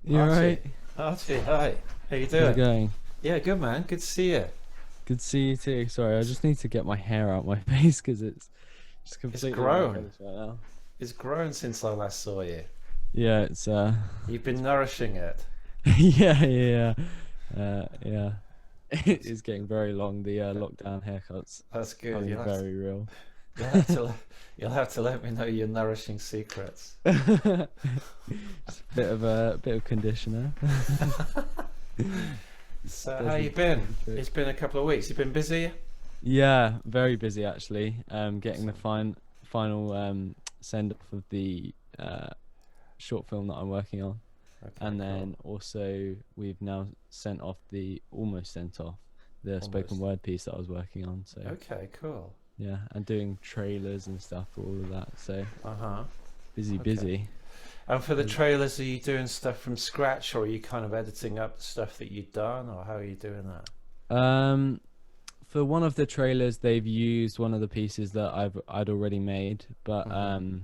You Archie, alright? Archie, hi. How you How's it doing? going? Yeah, good man. Good to see you. Good to see you too. Sorry, I just need to get my hair out my face because it's just It's completely in my grown. face right now. It's grown since I last saw you. Yeah, it's You've been nourishing it. yeah. That's It's getting very long. The lockdown haircuts that's good. becoming very real. You'll have to you'll have to let me know your nourishing secrets. Just a bit of conditioner. So how you Doesn't been? do the trick. It's been a couple of weeks. You've been busy? Yeah, very busy actually. Getting the Awesome. final send off of the short film that I'm working on. Okay, And cool. then also we've now almost sent off the spoken Almost. word piece that I was working on. So Okay, cool. yeah, and doing trailers and stuff for all of that. So Uh-huh. busy, Okay. busy. And for the Uh, trailers, are you doing stuff from scratch, or are you kind of editing up the stuff that you've done, or how are you doing that? Um, for one of the trailers, they've used one of the pieces that I'd already made, Mm-hmm.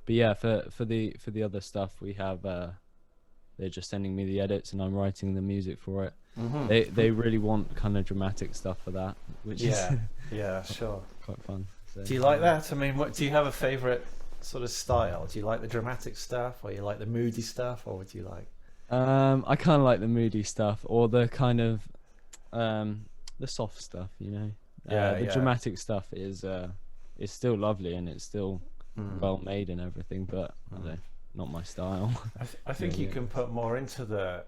but yeah, for the other stuff, we have they're just sending me the edits and I'm writing the music for it. Mm-hmm. They really want kind of dramatic stuff for that, which is Yeah, yeah, sure. quite fun. So Do you like yeah. that? I mean, what do you have a favorite sort of style? Do you like the dramatic stuff, or you like the moody stuff, or what do you like? I kind of like the moody stuff or the kind of um, the soft stuff, you know. Yeah, The yeah. dramatic stuff is still lovely and it's still Mm. well made and everything, but I don't Mm. know, not my style. I think you Really. can put more into the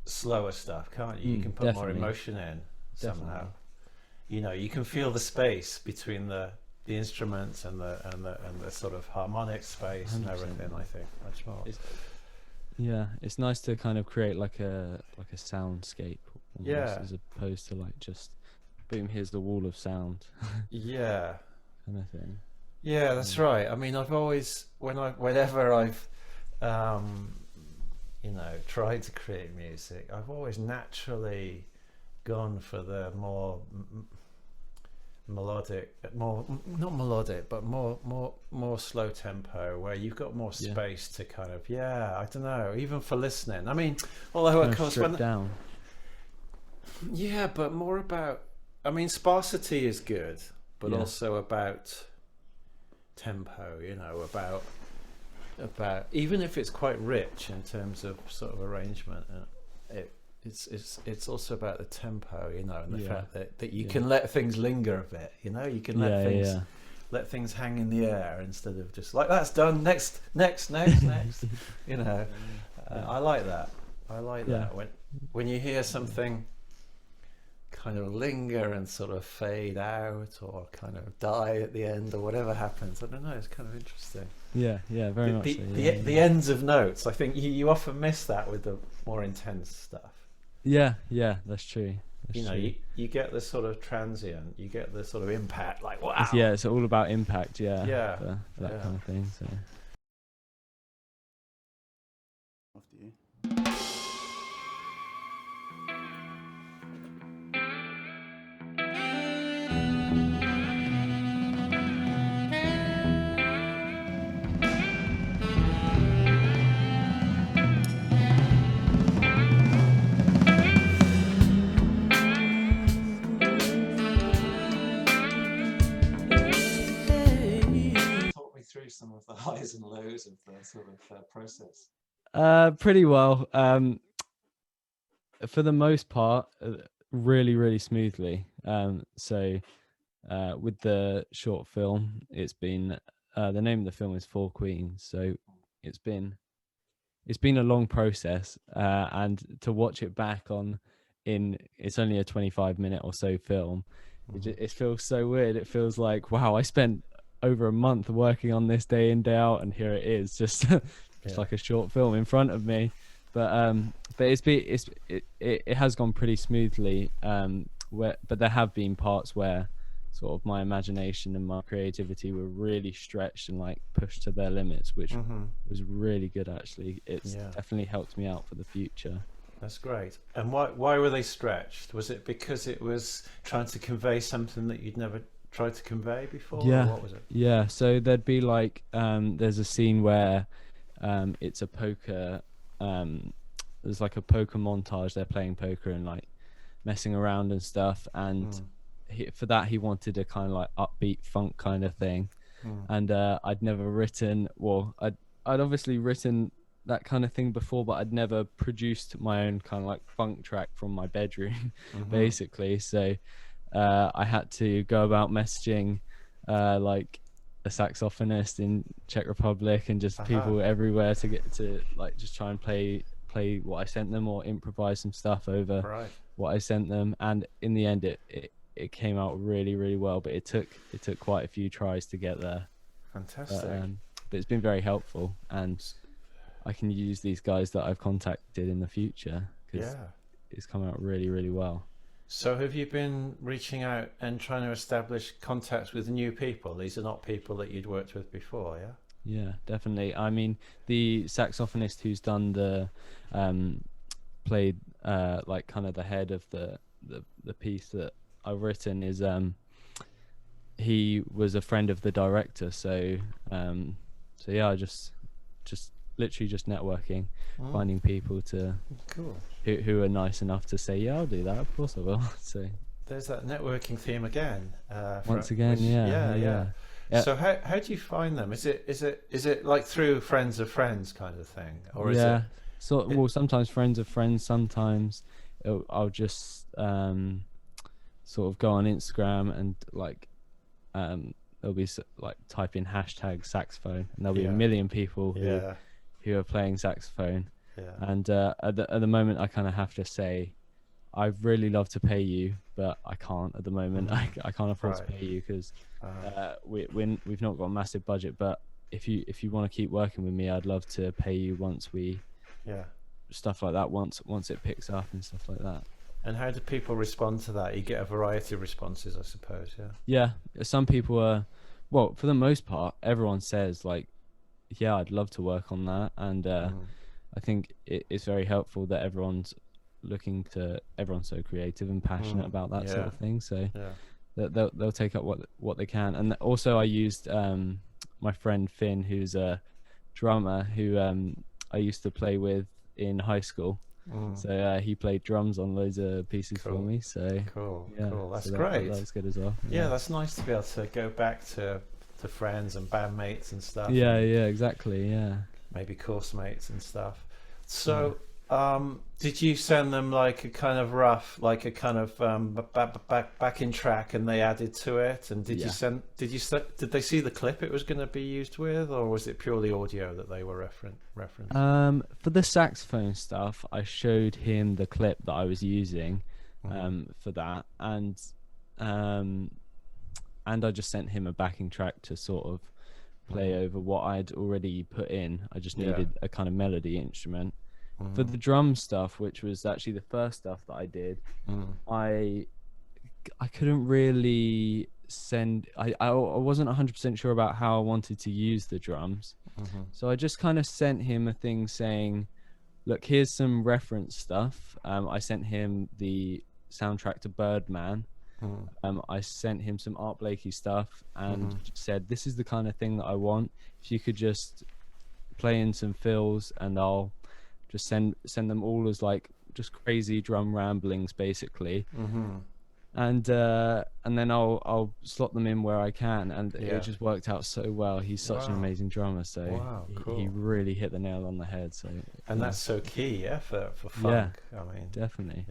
slower stuff, can't you? You can put more Definitely, emotion in somehow. definitely. You know, you can feel the space between the instruments and the sort of harmonic space and 100%. everything. I think much more. It's Yeah, it's nice to kind of create like a soundscape almost Yeah, as opposed to like just boom, here's the wall of sound yeah, kind of thing. yeah. That's Yeah. right. I mean, I've always whenever I've um, tried to create music, I've always naturally gone for the more melodic, more not melodic, but more slow tempo, where you've got more Yeah. space to kind of I don't know, even for listening. I mean, although of Kind of course stripped down. yeah, but more about. I mean, sparsity is good, but Yeah. also about tempo. About even if it's quite rich in terms of sort of arrangement, it it's also about the tempo, and the Yeah. fact that you Yeah. can let things linger a bit. You can Yeah, yeah, let things hang in the air instead of just like that's done. Next. You know, yeah. I like that. I like Yeah. that when you hear something kind of linger and sort of fade out or kind of die at the end or whatever happens. I don't know. It's kind of interesting. Yeah, yeah, very The much the so. the, Yeah, the ends of notes. I think you often miss that with the more intense stuff. yeah, yeah, that's true. That's true. You get the sort of transient, you get the sort of impact, like Yeah, wow. it's all about impact, yeah, Yeah, for that yeah. kind of thing. So After you. Talk me through some of the highs and lows of the sort of process. pretty well. For the most part, really smoothly. With the short film, it's been the name of the film is Four Queens. So it's been it's been a long process, and to watch it back on in it's only a 25-minute or so film. Hmm. It feels so weird. It feels like wow, I spent over a month working on this day in day out, and here it is, just just Yeah. like a short film in front of me. But it has gone pretty smoothly. But there have been parts where sort of my imagination and my creativity were really stretched and like pushed to their limits, which Hmm. was really good actually. It's Yeah. definitely helped me out for the future. That's great. And why were they stretched? Was it because it was trying to convey something that you'd never tried to convey before, or Yeah, what was it? so there'd be like there's a scene where it's a poker there's like a poker montage. They're playing poker and like messing around and stuff, and for that he wanted a kind of like upbeat funk kind of thing. And I'd never written, well, I'd obviously written that kind of thing before, but I'd never produced my own kind of like funk track from my bedroom, basically. So I had to go about messaging like a saxophonist in Czech Republic and just people everywhere to get to like just try and play what I sent them or improvise some stuff over what I sent them. And in the end it came out really, really well, but it took quite a few tries to get there. Fantastic. But it's been very helpful, and I can use these guys that I've contacted in the future because it's come out really, really well. So have you been reaching out and trying to establish contacts with new people? These are not people that you'd worked with before, yeah? Yeah, definitely. I mean, the saxophonist who's done the played like kind of the head of the piece that I've written is he was a friend of the director, so yeah, just literally just networking, finding people to who are nice enough to say, yeah, I'll do that, of course I will. So there's that networking theme again. Once again, yeah. So how do you find them? Is it like through friends of friends kind of thing, or is it? So well, sometimes friends of friends. Sometimes I'll just sort of go on Instagram and like there'll be like type in hashtag saxophone, and there'll be a million people who are playing saxophone. And at the moment I kind of have to say, I'd really love to pay you, but I can't at the moment. I can't afford to pay you because we've not got a massive budget. But if you want to keep working with me, I'd love to pay you once we stuff like that, once it picks up and stuff like that. And how do people respond to that? You get a variety of responses, I suppose. Yeah, some people are, well, for the most part everyone says like, yeah, I'd love to work on that. And I think it's very helpful that everyone's so creative and passionate about that sort of thing, so they'll take up what they can. And also I used my friend Finn, who's a drummer who I used to play with in high school. So he played drums on loads of pieces for me. So cool. That's so great. That was good as well. Yeah, that's nice to be able to go back to friends and bandmates and stuff. Yeah, exactly. Yeah, maybe course mates and stuff. So did you send them like a kind of rough, like a kind of backing track, and they added to it? And did they see the clip it was going to be used with, or was it purely audio that they were referenced? For the saxophone stuff, I showed him the clip that I was using for that, and I just sent him a backing track to sort of play over what I'd already put in. I just needed a kind of melody instrument. For the drum stuff, which was actually the first stuff that I did, I couldn't really send. I wasn't 100% sure about how I wanted to use the drums, so I just kind of sent him a thing saying, "Look, here's some reference stuff." I sent him the soundtrack to Birdman. I sent him some Art Blakey stuff and said, "This is the kind of thing that I want. If you could just play in some fills, and I'll just send them all as like just crazy drum ramblings, basically." And then I'll slot them in where I can, and it just worked out so well. He's such an amazing drummer, so he really hit the nail on the head. So that's so key, for funk. I mean, definitely.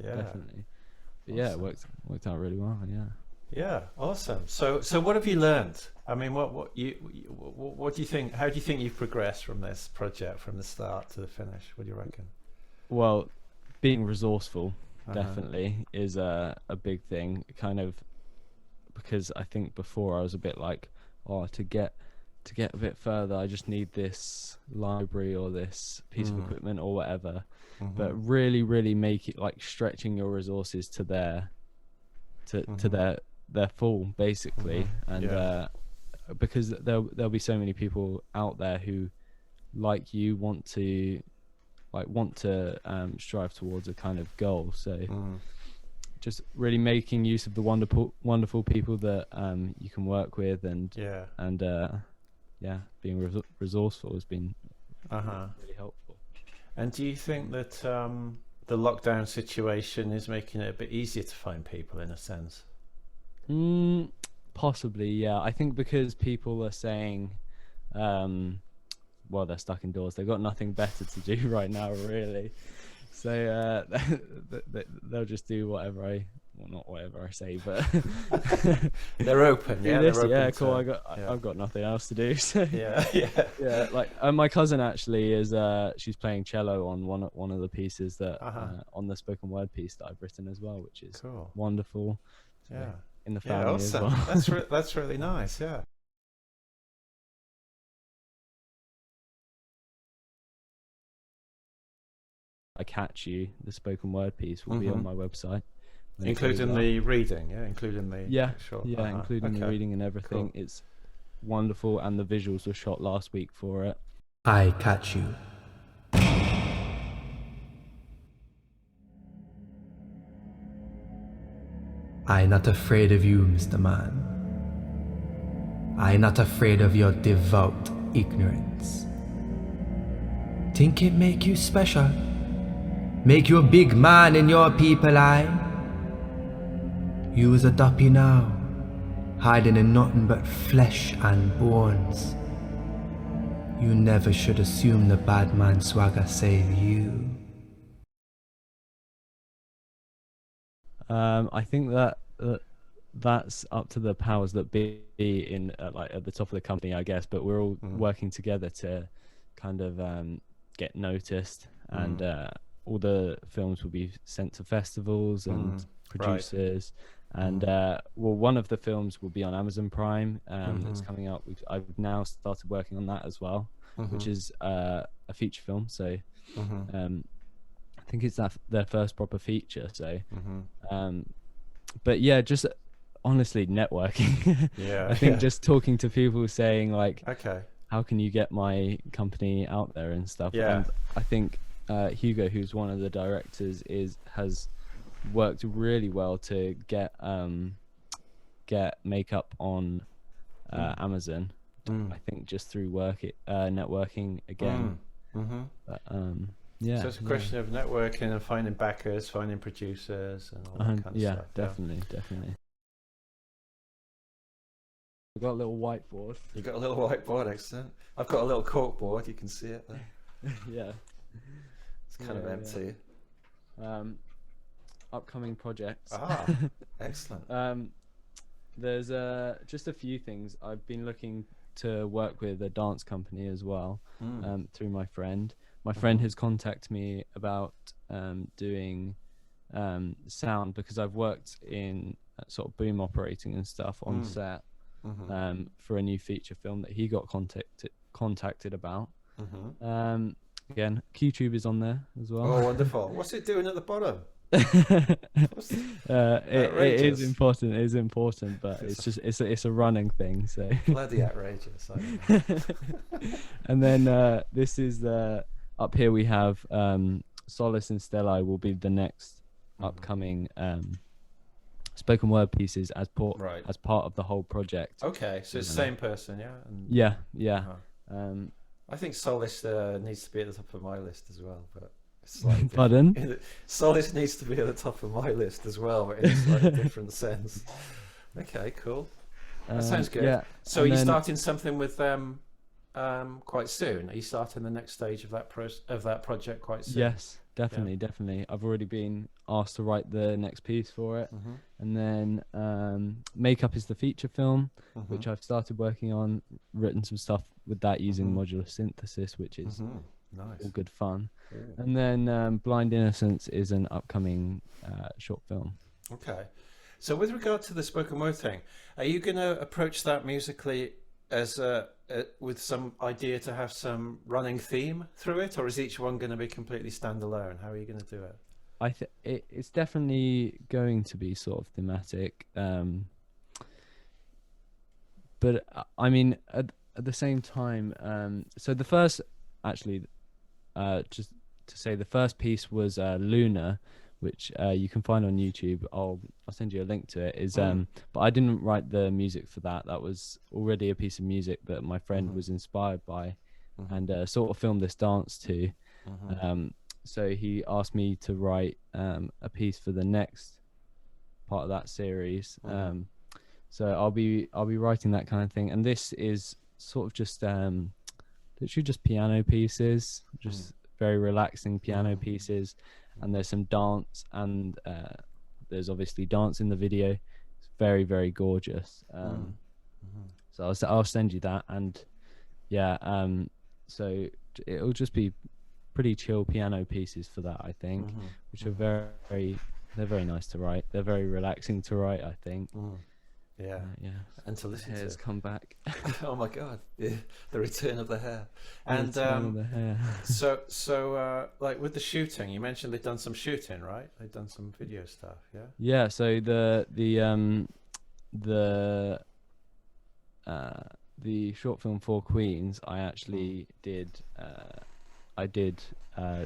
But yeah, it worked out really well. Yeah, awesome. So what have you learned? I mean, what do you think? How do you think you've progressed from this project, from the start to the finish? What do you reckon? Well, being resourceful definitely is a big thing, kind of, because I think before I was a bit like, to get a bit further, I just need this library or this piece of equipment or whatever. But really, really make it like stretching your resources to their full, basically. And because there'll be so many people out there who, like you, want to strive towards a kind of goal. So just really making use of the wonderful people that you can work with, and being resourceful has been really helpful. And do you think that the lockdown situation is making it a bit easier to find people in a sense? Possibly, yeah. I think because people are saying, well, they're stuck indoors. They've got nothing better to do right now, really. So they'll just do whatever well, not whatever I say, but They're open, yeah. this, They're open yeah, cool. to, I've got nothing else to do. So yeah, yeah, yeah, like my cousin actually is she's playing cello on one of the pieces that on the spoken word piece that I've written as well, which is cool. wonderful. So, Yeah, in the family awesome. as well. That's really nice. Yeah. I Catch You, the spoken word piece, will be on my website. Including the reading, yeah, including the actual, including the reading and everything. Cool. It's wonderful, and the visuals were shot last week for it. I catch you. I not afraid of you, Mr. Man. I not afraid of your devout ignorance. Think it make you special? Make you a big man in your people eye? You is a duppy now, hiding in nothing but flesh and bones. You never should assume the bad man swagger save you. I think that that's up to the powers that be in like at the top of the company, I guess. But we're all working together to kind of get noticed, and all the films will be sent to festivals and producers. Right. And well, one of the films will be on Amazon Prime. That's coming out. I've now started working on that as well, which is a feature film. So I think it's their first proper feature. So but yeah, just honestly networking. Yeah, I think just talking to people, saying like, okay, how can you get my company out there and stuff. Yeah. And I think Hugo, who's one of the directors, has worked really well to get makeup on Amazon. I think just through networking again. But, yeah. So it's a question of networking and finding backers, finding producers, and all that kind of yeah, stuff. definitely. I've got a little whiteboard. You got a little whiteboard, excellent. I've got a little cork board. You can see it there. Yeah. It's kind of empty. Yeah. Upcoming projects. Excellent. There's just a few things. I've been looking to work with a dance company as well, through my friend. My friend has contacted me about doing sound, because I've worked in sort of boom operating and stuff on set for a new feature film that he got contacted about. Again, QTube is on there as well. Oh, wonderful. What's it doing at the bottom? It is important. It is important, but it's just it's a running thing. So bloody outrageous. And then this is the up here we have Solace and Stellai will be the next upcoming spoken word pieces as part of the whole project. Okay, so it's the same person, yeah. And, yeah. I think Solace needs to be at the top of my list as well, but. Pardon? Solace needs to be at the top of my list as well, but in a slightly different sense. Okay, cool. That sounds good. Yeah. So are you starting something with them quite soon? Are you starting the next stage of that project quite soon? Yes, definitely. I've already been asked to write the next piece for it, and then Makeup is the feature film, which I've started working on. Written some stuff with that using modular synthesis, which is nice, all good fun. And then Blind Innocence is an upcoming short film. Okay, so with regard to the spoken word thing, are you going to approach that musically as with some idea to have some running theme through it, or is each one going to be completely standalone? How are you going to do it? I think it's definitely going to be sort of thematic, but I mean at the same time, so the first, actually, just to say, the first piece was Luna, which you can find on YouTube. I'll send you a link to it. But I didn't write the music for that. That was already a piece of music that my friend was inspired by, and sort of filmed this dance to. So he asked me to write a piece for the next part of that series. So I'll be writing that kind of thing, and this is sort of just literally just piano pieces, just very relaxing piano pieces, and there's some dance, and there's obviously dance in the video. It's very, very gorgeous. So I'll send you that, and yeah, so it'll just be pretty chill piano pieces for that, I think, which are they're very nice to write. They're very relaxing to write, I think. Yeah. And to listen Hair's to. come back. Oh my God, the return of the hair. And Return of the hair. so like with the shooting, you mentioned they've done some shooting, right? They've done some video stuff, yeah. Yeah. So the short film for Queens, I actually did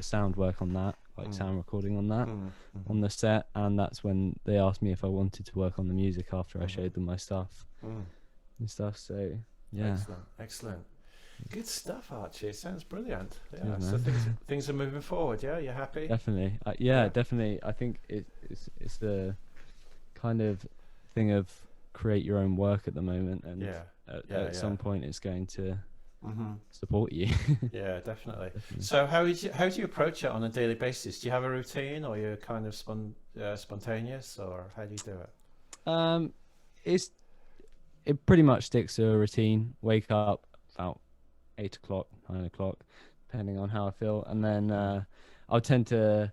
sound work on that, like sound recording on that, on the set, and that's when they asked me if I wanted to work on the music after I showed them my stuff and stuff. So yeah, excellent, good stuff, Archie. It sounds brilliant. Yeah, Cheers, so man. things are moving forward. Yeah, you're happy? Definitely. Definitely. I think it's the kind of thing of create your own work at the moment, and at some point it's going to support you. Yeah, definitely. So how do you approach it on a daily basis? Do you have a routine, or you're kind of spontaneous, or how do you do it? It pretty much sticks to a routine. Wake up about 8 o'clock, 9 o'clock, depending on how I feel, and then I'll tend to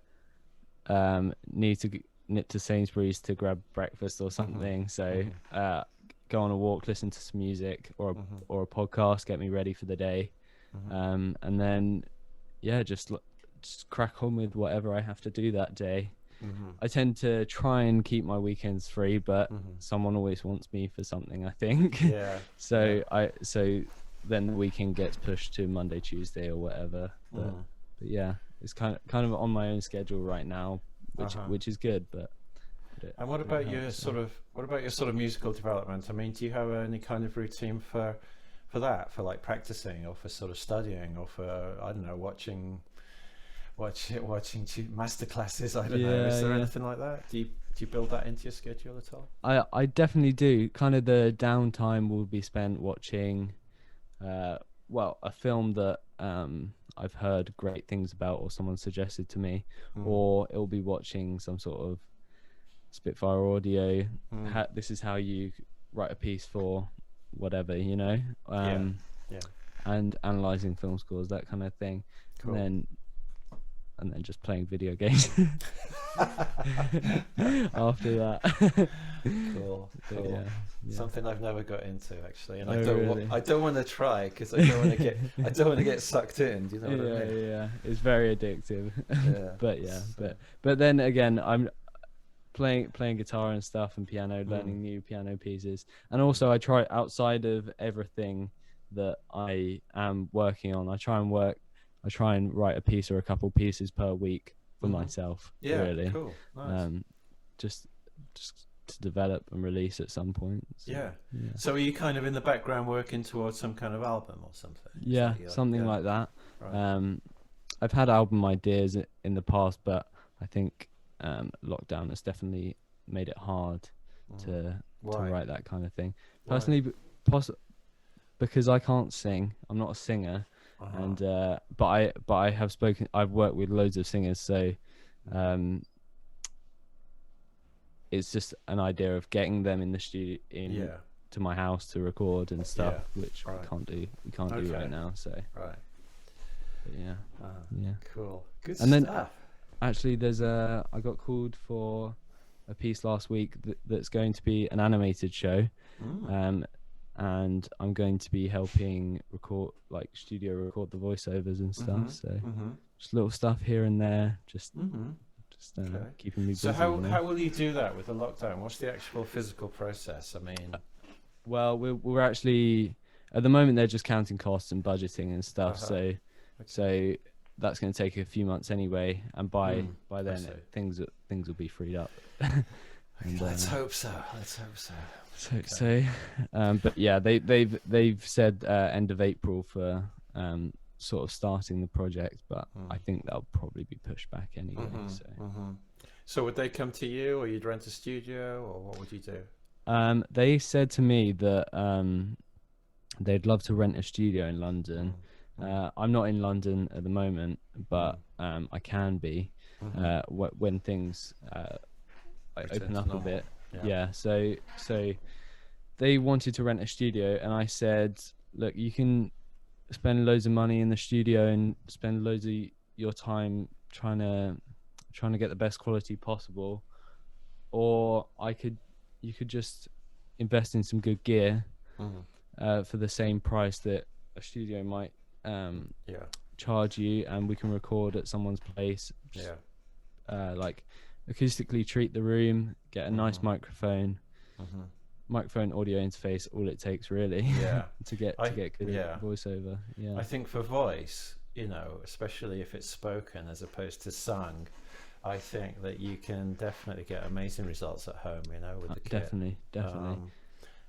need to nip to Sainsbury's to grab breakfast or something. So go on a walk, listen to some music or a podcast, get me ready for the day, and then just crack on with whatever I have to do that day. I tend to try and keep my weekends free, but someone always wants me for something, I think. So then the weekend gets pushed to Monday, Tuesday, or whatever. But yeah, it's kind of on my own schedule right now, which is good. But and what about your sort of musical development? I mean, do you have any kind of routine for that, for like practicing, or for sort of studying, or for, I don't know, watching master classes? I don't know. Is there anything like that? Do you build that into your schedule at all? I definitely do. Kind of the downtime will be spent watching a film that I've heard great things about, or someone suggested to me, or it'll be watching some sort of Spitfire audio. This is how you write a piece for whatever, and analyzing film scores, that kind of thing. Cool. And then just playing video games after that. Cool. Yeah. Something I've never got into, actually, and really? I don't want to try, because I don't want to get sucked in. Do you know what I mean? Yeah, it's very addictive. But then again, I'm playing guitar and stuff, and piano, learning new piano pieces, and also I try, outside of everything that I am working on, I try and write a piece or a couple pieces per week for myself. Really. Cool. Nice. Just to develop and release at some point. So, So are you kind of in the background working towards some kind of album or something? Something like that. Right. I've had album ideas in the past, but I think lockdown has definitely made it hard to write that kind of thing. Personally, because I can't sing. I'm not a singer. And but I've worked with loads of singers, so it's just an idea of getting them in the studio to my house to record and stuff, which we can't do right now. So cool, good and stuff. Then actually I got called for a piece last week that's going to be an animated show, and I'm going to be helping studio record the voiceovers and stuff. So just little stuff here and there, just keeping me busy. So how will you do that with the lockdown? What's the actual physical process? I mean, well, we're actually at the moment they're just counting costs and budgeting and stuff. So that's going to take a few months anyway, and by then things will be freed up. And, let's hope so. But yeah, they've said end of April for sort of starting the project, but I think that'll probably be pushed back anyway. So would they come to you, or you'd rent a studio, or what would you do? They said to me that they'd love to rent a studio in London. I'm not in London at the moment, but I can be when things open up a bit. Yeah. So they wanted to rent a studio, and I said, look, you can spend loads of money in the studio and spend loads of your time trying to get the best quality possible, or you could just invest in some good gear for the same price that a studio might charge you, and we can record at someone's place. Like acoustically treat the room, get a nice microphone audio interface, all it takes really to get good voiceover. I think for voice, you know, especially if it's spoken as opposed to sung, I think that you can definitely get amazing results at home, you know, with the kit. Definitely.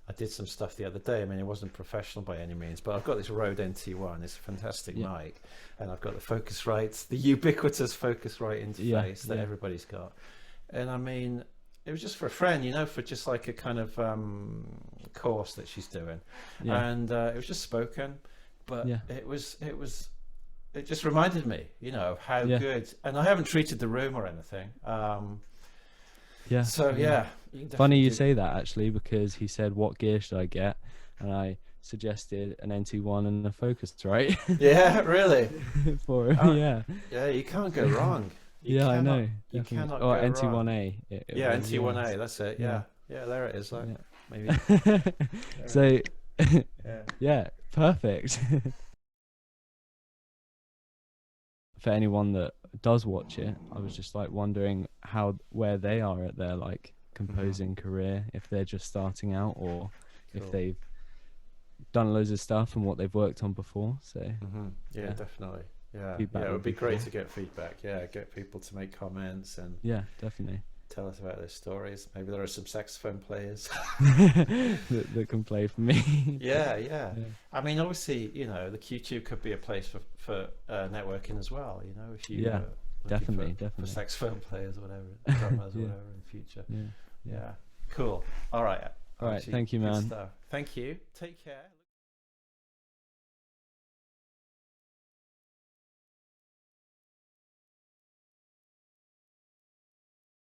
I did some stuff the other day. I mean, it wasn't professional by any means, but I've got this Rode NT1. It's a fantastic mic, and I've got the Focusrite, the ubiquitous Focusrite interface that everybody's got. And I mean, it was just for a friend, you know, for just like a kind of course that she's doing, and it was just spoken, but it just reminded me, you know, of how good. And I haven't treated the room or anything. Funny you say that, actually, because he said, what gear should I get? And I suggested an NT1 and a Focusrite. Yeah, really? For yeah, you can't go wrong. I know. You cannot or go NT1A. wrong. NT1A, that's it. Yeah, there it is. Like, maybe. So, perfect. For anyone that does watch it, I was just like wondering where they are at their like composing career, if they're just starting out, or if they've done loads of stuff and what they've worked on before. So definitely. It would be great to get feedback. Get people to make comments and definitely tell us about their stories. Maybe there are some saxophone players that can play for me. I mean, obviously, you know, the QTube could be a place for networking as well, you know, if you definitely for saxophone players or whatever, drummers or whatever in the future. Cool. All right, thank you, man. Thank you. Take care.